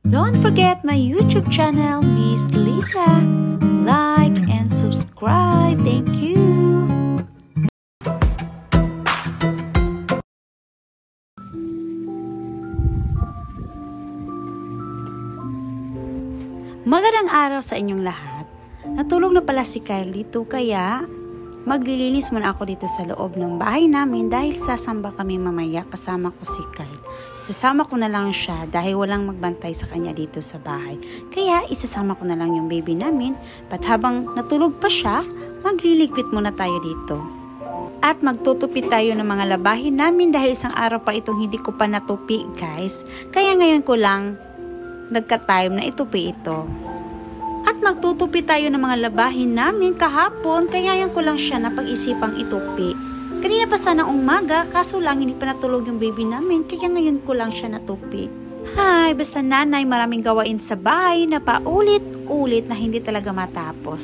Don't forget my YouTube channel, Miss Lisa. Like and subscribe. Thank you. Magandang araw sa inyong lahat. Natulog na pala si Kyle dito kaya maglilinis muna ako dito sa loob ng bahay namin dahil sasamba kami mamaya kasama ko si Kyle. Sasama ko na lang siya dahil walang magbantay sa kanya dito sa bahay. Kaya isasama ko na lang yung baby namin. At habang natulog pa siya, magliligpit muna tayo dito. At magtutupi tayo ng mga labahin namin dahil isang araw pa itong hindi ko pa natupi guys. Kaya ngayon ko lang nagka-time na itupi ito. At magtutupi tayo ng mga labahin namin kahapon kaya yan ko lang siya napag-isipang itupi. Kanina pa sana umaga kaso lang hindi pa natulog yung baby namin kaya ngayon ko lang siya natupi. Hay, basta nanay maraming gawain sa bahay na paulit-ulit na hindi talaga matapos.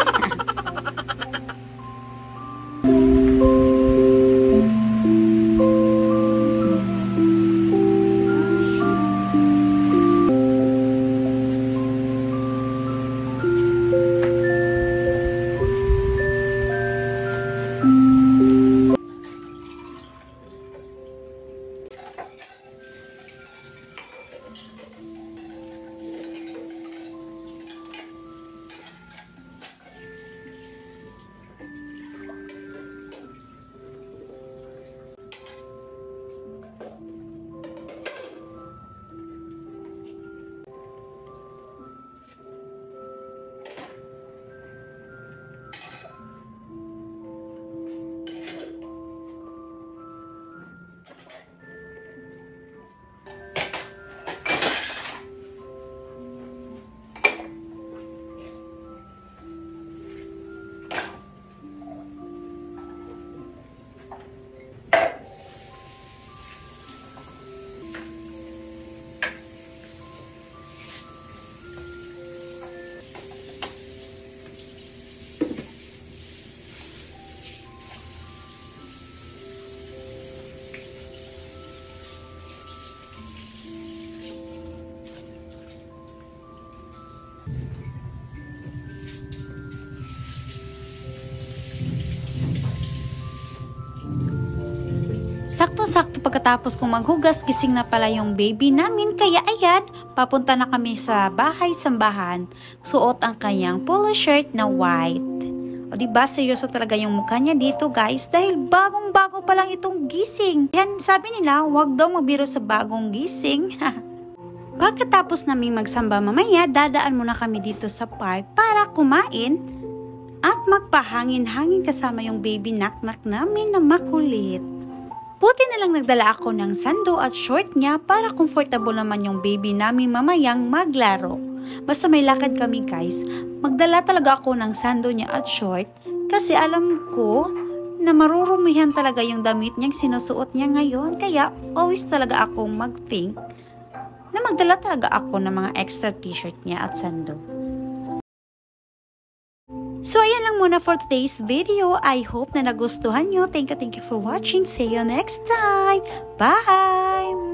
Sakto-sakto pagkatapos kong maghugas, gising na pala yung baby namin. Kaya ayan, papunta na kami sa bahay-sambahan. Suot ang kanyang polo shirt na white. O diba, seryoso talaga yung mukha niya dito guys. Dahil bagong-bago pa lang itong gising. Yan, sabi nila, wag daw magbiro sa bagong gising. Pagkatapos namin magsamba mamaya, dadaan muna kami dito sa park para kumain. At magpahangin-hangin kasama yung baby naknak namin na makulit. Buti na lang nagdala ako ng sando at short niya para comfortable naman yung baby namin mamayang maglaro. Basta may lakad kami guys, magdala talaga ako ng sando niya at short kasi alam ko na marurumihan talaga yung damit niyang sinusuot niya ngayon. Kaya always talaga akong mag-think na magdala talaga ako ng mga extra t-shirt niya at sando. So, ayan lang muna for today's video. I hope na nagustuhan nyo. Thank you for watching. See you next time. Bye!